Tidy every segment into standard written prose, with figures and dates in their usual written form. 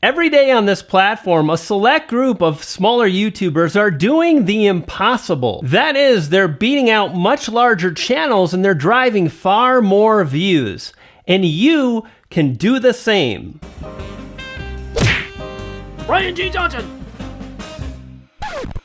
Every day on this platform, a select group of smaller YouTubers are doing the impossible. That is, they're beating out much larger channels and they're driving far more views. And you can do the same. Brian G. Johnson.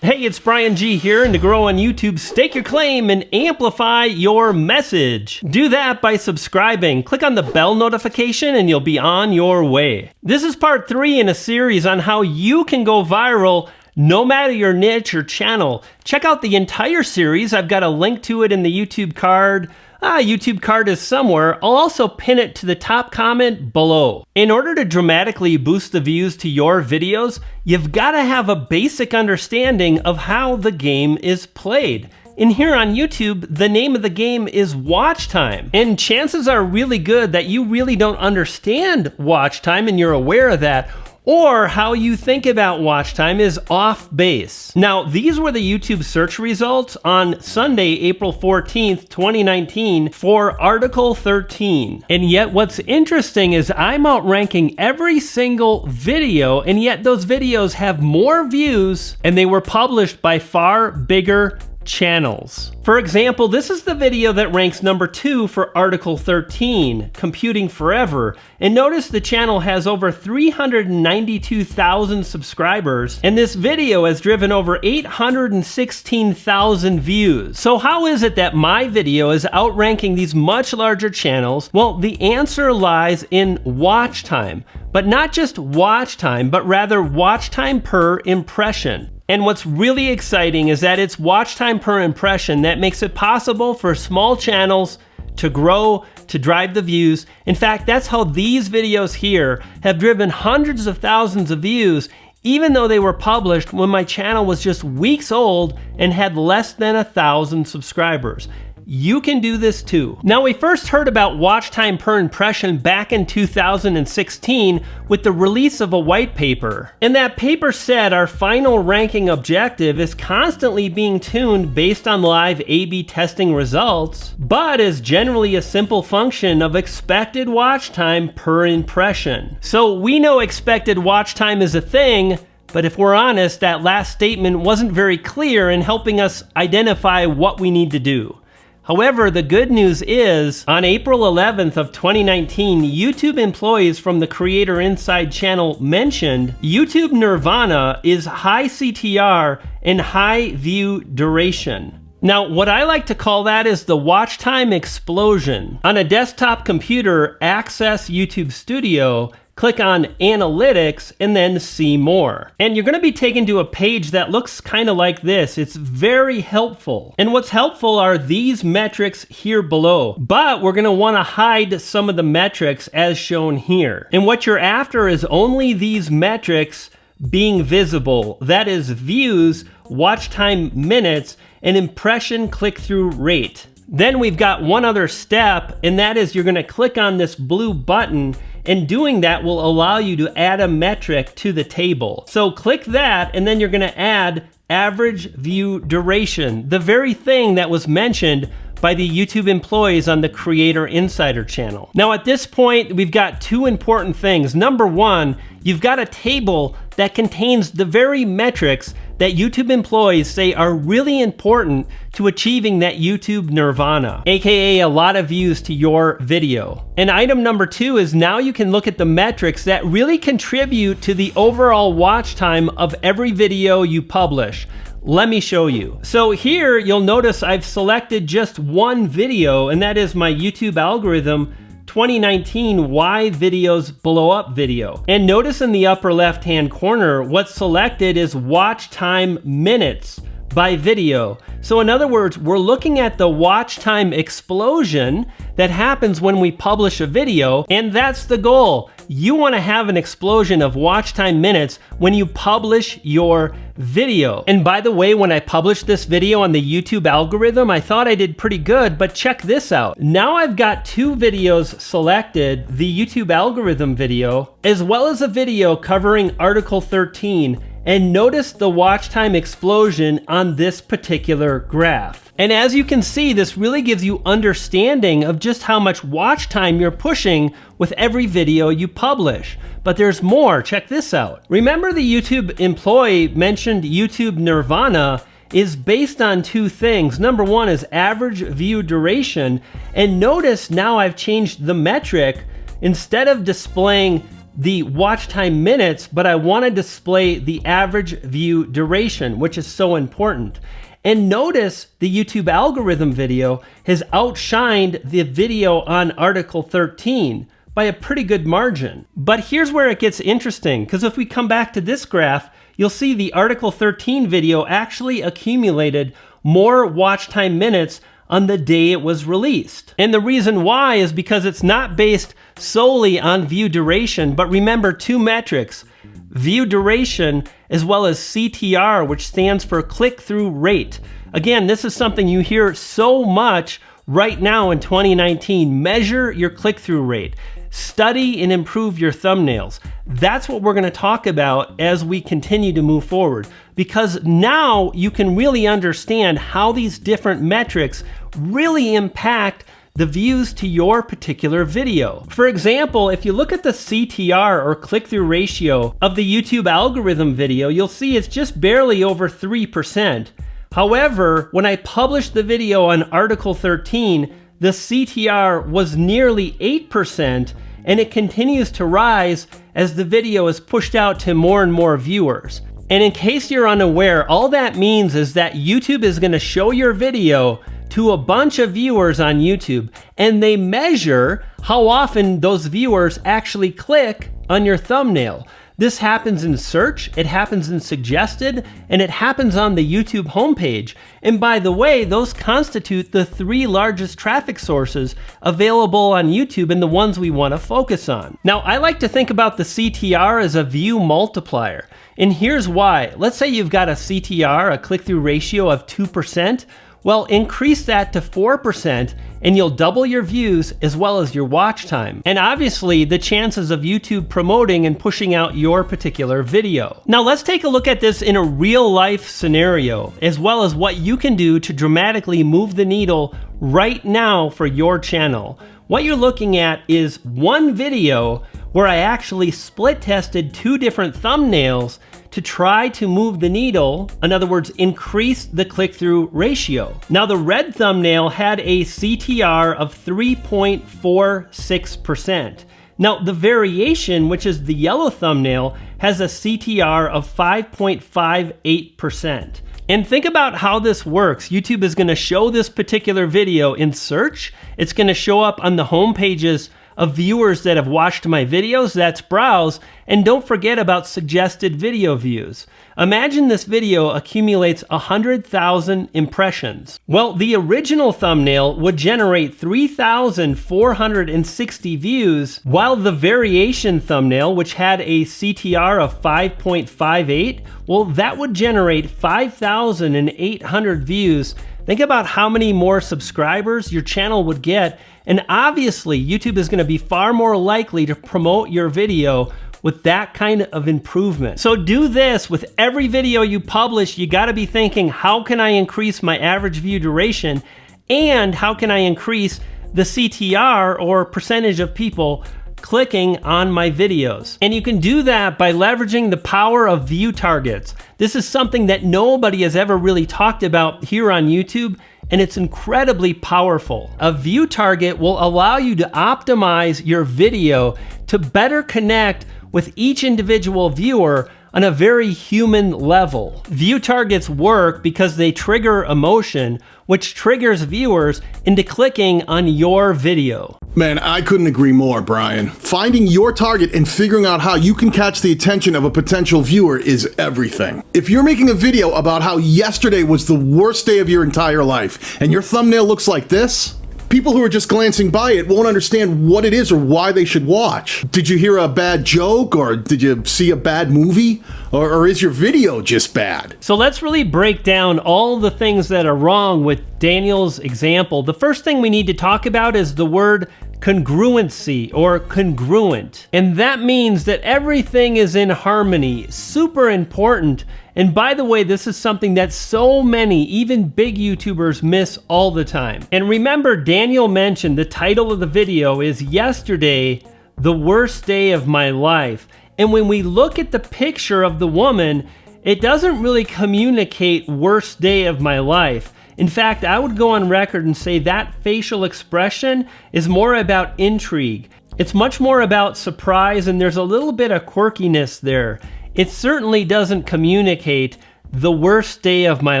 Hey, it's Brian G here, and to grow on YouTube, stake your claim and amplify your message. Do that by subscribing. Click on the bell notification and you'll be on your way. This is part 3 in a series on how you can go viral no matter your niche or channel. Check out the entire series. I've got a link to it in the YouTube card. YouTube card is somewhere. I'll also pin it to the top comment below. In order to dramatically boost the views to your videos, you've got to have a basic understanding of how the game is played. And here on YouTube, the name of the game is watch time. And chances are really good that you really don't understand watch time and you're aware of that, or how you think about watch time is off base. Now, these were the YouTube search results on Sunday, April 14th, 2019 for Article 13. And yet what's interesting is I'm outranking every single video, and yet those videos have more views and they were published by far bigger channels. For example, this is the video that ranks number 2 for Article 13, Computing Forever. And notice the channel has over 392,000 subscribers, and this video has driven over 816,000 views. So how is it that my video is outranking these much larger channels? Well, the answer lies in watch time. But not just watch time, but rather watch time per impression. And what's really exciting is that it's watch time per impression that makes it possible for small channels to grow, to drive the views. In fact, that's how these videos here have driven hundreds of thousands of views, even though they were published when my channel was just weeks old and had less than 1,000 subscribers. You can do this too. Now, we first heard about watch time per impression back in 2016 with the release of a white paper. And that paper said our final ranking objective is constantly being tuned based on live A/B testing results, but is generally a simple function of expected watch time per impression. So we know expected watch time is a thing, but if we're honest, that last statement wasn't very clear in helping us identify what we need to do. However, the good news is, on April 11th of 2019, YouTube employees from the Creator Inside channel mentioned YouTube Nirvana is high CTR and high view duration. Now, what I like to call that is the watch time explosion. On a desktop computer, access YouTube Studio, click on Analytics, and then See More. And you're gonna be taken to a page that looks kind of like this. It's very helpful. And what's helpful are these metrics here below. But we're gonna wanna hide some of the metrics as shown here. And what you're after is only these metrics being visible. That is views, watch time minutes, and impression click-through rate. Then we've got one other step, and that is you're gonna click on this blue button, and doing that will allow you to add a metric to the table. So click that, and then you're gonna add average view duration, the very thing that was mentioned by the YouTube employees on the Creator Insider channel. Now at this point, we've got two important things. Number one, you've got a table that contains the very metrics that YouTube employees say are really important to achieving that YouTube Nirvana, aka a lot of views to your video. And item number 2 is now you can look at the metrics that really contribute to the overall watch time of every video you publish. Let me show you. So here you'll notice I've selected just one video, and that is my YouTube algorithm 2019 Why Videos Blow Up video. And notice in the upper left hand corner, what's selected is watch time minutes by video. So in other words, we're looking at the watch time explosion that happens when we publish a video, and that's the goal. You want to have an explosion of watch time minutes when you publish your video. And by the way, when I published this video on the YouTube algorithm, I thought I did pretty good, but check this out. Now I've got 2 videos selected, the YouTube algorithm video, as well as a video covering Article 13, and notice the watch time explosion on this particular graph. And as you can see, this really gives you understanding of just how much watch time you're pushing with every video you publish. But there's more. Check this out. Remember the YouTube employee mentioned YouTube Nirvana is based on two things. Number one is average view duration. And notice now I've changed the metric. Instead of displaying the watch time minutes, but I want to display the average view duration, which is so important. And notice the YouTube algorithm video has outshined the video on Article 13 by a pretty good margin. But here's where it gets interesting, because if we come back to this graph, you'll see the Article 13 video actually accumulated more watch time minutes on the day it was released. And the reason why is because it's not based solely on view duration, but remember two metrics: view duration as well as CTR, which stands for click-through rate. Again, this is something you hear so much right now in 2019. Measure your click-through rate. Study and improve your thumbnails. That's what we're going to talk about as we continue to move forward, because now you can really understand how these different metrics really impact the views to your particular video. For example, if you look at the CTR or click-through ratio of the YouTube algorithm video, you'll see it's just barely over 3%. However, when I published the video on Article 13, the CTR was nearly 8%, and it continues to rise as the video is pushed out to more and more viewers. And in case you're unaware, all that means is that YouTube is going to show your video to a bunch of viewers on YouTube, and they measure how often those viewers actually click on your thumbnail. This happens in search, it happens in suggested, and it happens on the YouTube homepage. And by the way, those constitute the 3 largest traffic sources available on YouTube and the ones we want to focus on. Now, I like to think about the CTR as a view multiplier. And here's why. Let's say you've got a CTR, a click-through ratio of 2%. Well, increase that to 4% and you'll double your views as well as your watch time. And obviously the chances of YouTube promoting and pushing out your particular video. Now let's take a look at this in a real life scenario, as well as what you can do to dramatically move the needle right now for your channel. What you're looking at is one video where I actually split tested 2 different thumbnails to try to move the needle, in other words, increase the click-through ratio. Now the red thumbnail had a CTR of 3.46%. Now the variation, which is the yellow thumbnail, has a CTR of 5.58%. And think about how this works. YouTube is going to show this particular video in search. It's going to show up on the home pages of viewers that have watched my videos. That's browse. And don't forget about suggested video views. Imagine this video accumulates 100,000 impressions. Well, the original thumbnail would generate 3,460 views, while the variation thumbnail, which had a CTR of 5.58, well, that would generate 5,800 views. Think about how many more subscribers your channel would get, and obviously YouTube is going to be far more likely to promote your video with that kind of improvement. So do this with every video you publish. You got to be thinking, how can I increase my average view duration, and how can I increase the CTR, or percentage of people clicking on my videos? And you can do that by leveraging the power of view targets. This is something that nobody has ever really talked about here on YouTube, and it's incredibly powerful. A view target will allow you to optimize your video to better connect with each individual viewer on a very human level. View targets work because they trigger emotion, which triggers viewers into clicking on your video. Man, I couldn't agree more, Brian. Finding your target and figuring out how you can catch the attention of a potential viewer is everything. If you're making a video about how yesterday was the worst day of your entire life, and your thumbnail looks like this, people who are just glancing by it won't understand what it is or why they should watch. Did you hear a bad joke, or did you see a bad movie? Or is your video just bad? So let's really break down all the things that are wrong with Daniel's example. The first thing we need to talk about is the word congruency or congruent. And that means that everything is in harmony, super important. And by the way, this is something that so many, even big YouTubers, miss all the time. And remember, Daniel mentioned the title of the video is Yesterday, the Worst Day of My Life. And when we look at the picture of the woman, it doesn't really communicate worst day of my life. In fact, I would go on record and say that facial expression is more about intrigue. It's much more about surprise, and there's a little bit of quirkiness there. It certainly doesn't communicate the worst day of my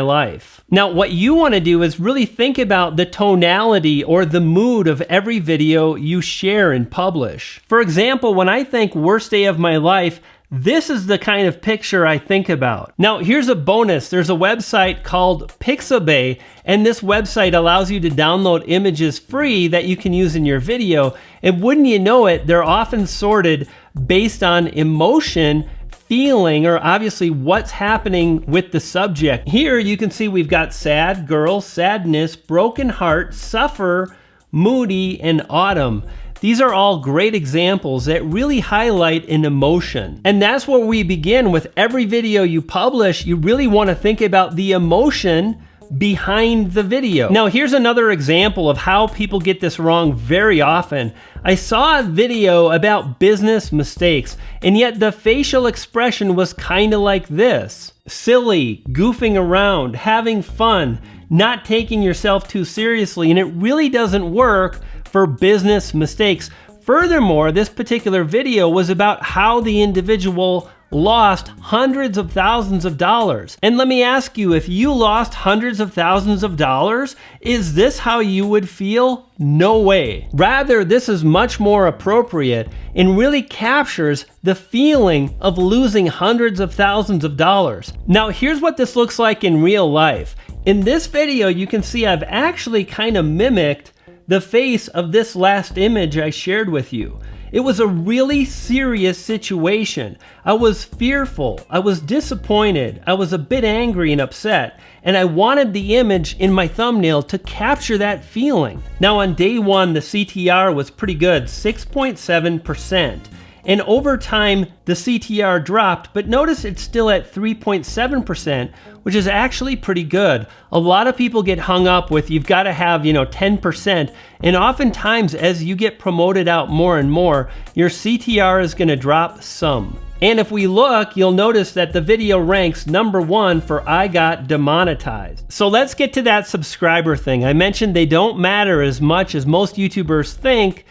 life. Now, what you want to do is really think about the tonality or the mood of every video you share and publish. For example, when I think worst day of my life, this is the kind of picture I think about. Now, here's a bonus. There's a website called Pixabay, and this website allows you to download images free that you can use in your video. And wouldn't you know it, they're often sorted based on emotion, feeling, or obviously what's happening with the subject. Here you can see we've got sad girl, sadness, broken heart, suffer, moody, and autumn. These are all great examples that really highlight an emotion. And that's where we begin with every video you publish. You really want to think about the emotion behind the video. Now, here's another example of how people get this wrong very often. I saw a video about business mistakes, and yet the facial expression was kind of like this. Silly, goofing around, having fun, not taking yourself too seriously, and it really doesn't work for business mistakes. Furthermore, this particular video was about how the individual lost hundreds of thousands of dollars. And let me ask you, if you lost hundreds of thousands of dollars, is this how you would feel? No way. Rather, this is much more appropriate and really captures the feeling of losing hundreds of thousands of dollars. Now, here's what this looks like in real life. In this video, you can see I've actually kind of mimicked the face of this last image I shared with you. It was a really serious situation. I was fearful, I was disappointed, I was a bit angry and upset, and I wanted the image in my thumbnail to capture that feeling. Now, on day one, the CTR was pretty good, 6.7%. And over time, the CTR dropped, but notice it's still at 3.7%, which is actually pretty good. A lot of people get hung up with you've got to have, 10%. And oftentimes, as you get promoted out more and more, your CTR is going to drop some. And if we look, you'll notice that the video ranks #1 for I got demonetized. So let's get to that subscriber thing. I mentioned they don't matter as much as most YouTubers think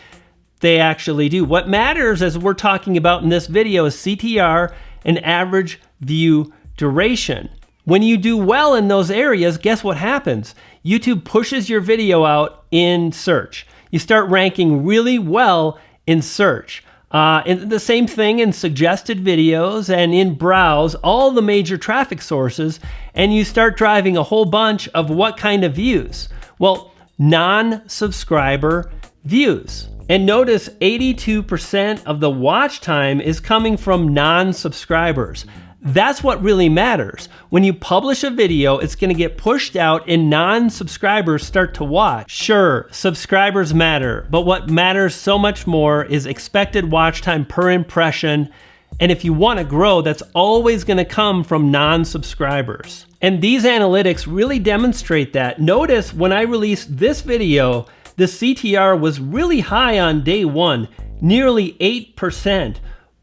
they actually do. What matters, as we're talking about in this video, is CTR and average view duration. When you do well in those areas, guess what happens? YouTube pushes your video out in search. You start ranking really well in search. And the same thing in suggested videos and in browse, all the major traffic sources, and you start driving a whole bunch of what kind of views? Well, non-subscriber views. And notice 82% of the watch time is coming from non-subscribers. That's what really matters. When you publish a video, it's going to get pushed out and non-subscribers start to watch. Sure, subscribers matter, but what matters so much more is expected watch time per impression. And if you want to grow, that's always going to come from non-subscribers. And these analytics really demonstrate that. Notice when I released this video, the CTR was really high on day one, nearly 8%.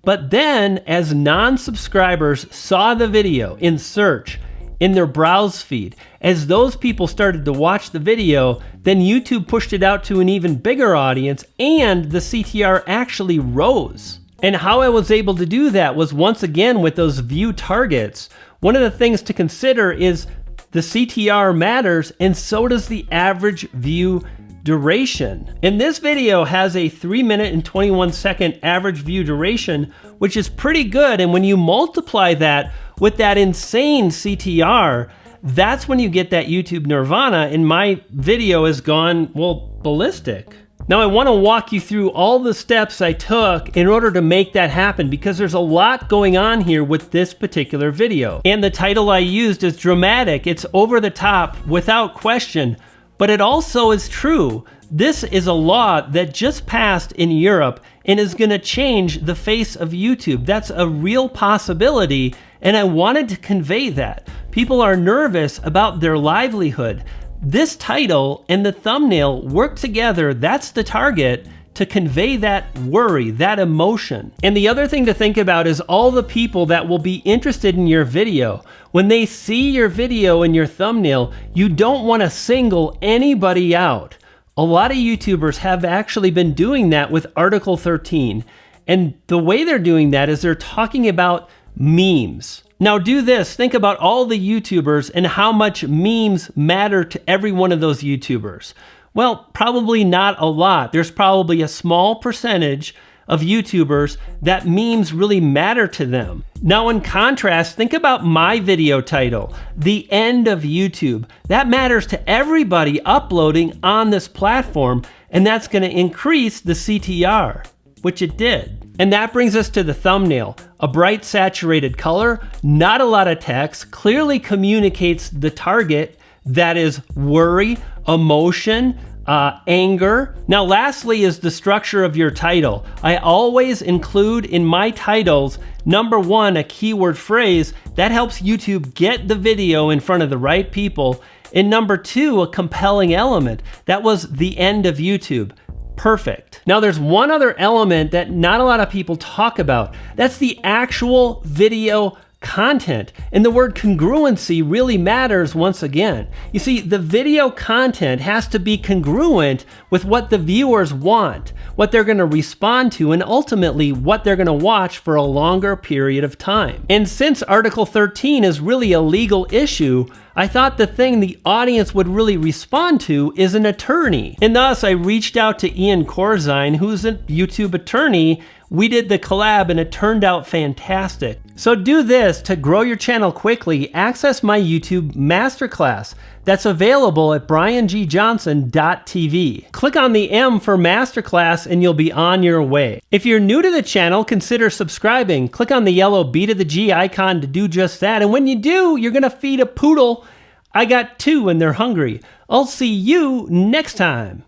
But then, as non-subscribers saw the video in search, in their browse feed, as those people started to watch the video, then YouTube pushed it out to an even bigger audience, and the CTR actually rose. And how I was able to do that was once again with those view targets. One of the things to consider is the CTR matters, and so does the average view duration. And this video has a 3-minute and 21-second average view duration, which is pretty good. And when you multiply that with that insane CTR, that's when you get that YouTube nirvana, and my video has gone, well, ballistic. Now I want to walk you through all the steps I took in order to make that happen, because there's a lot going on here with this particular video. And the title I used is dramatic. It's over the top, without question. But it also is true. This is a law that just passed in Europe and is going to change the face of YouTube. That's a real possibility, and I wanted to convey that. People are nervous about their livelihood. This title and the thumbnail work together. That's the target, to convey that worry, that emotion. And the other thing to think about is all the people that will be interested in your video. When they see your video and your thumbnail, you don't want to single anybody out. A lot of YouTubers have actually been doing that with Article 13. And the way they're doing that is they're talking about memes. Now do this, think about all the YouTubers and how much memes matter to every one of those YouTubers. Well, probably not a lot. There's probably a small percentage of YouTubers that memes really matter to them. Now in contrast, think about my video title, The End of YouTube. That matters to everybody uploading on this platform, and that's going to increase the CTR, which it did. And that brings us to the thumbnail. A bright saturated color, not a lot of text, clearly communicates the target, that is worry, emotion, anger. Now lastly is the structure of your title. I always include in my titles, number one, a keyword phrase that helps YouTube get the video in front of the right people. And number two, a compelling element. That was the end of YouTube. Perfect. Now there's one other element that not a lot of people talk about. That's the actual video content. And the word congruency really matters once again. You see, the video content has to be congruent with what the viewers want, what they're going to respond to, and ultimately what they're going to watch for a longer period of time. And since Article 13 is really a legal issue, I thought the thing the audience would really respond to is an attorney. And thus I reached out to Ian Corzine, who's a YouTube attorney. We did the collab and it turned out fantastic. So do this to grow your channel quickly. Access my YouTube Masterclass that's available at briangjohnson.tv. Click on the M for Masterclass and you'll be on your way. If you're new to the channel, consider subscribing. Click on the yellow B to the G icon to do just that. And when you do, you're gonna feed a poodle. I got two and they're hungry. I'll see you next time.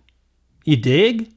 You dig?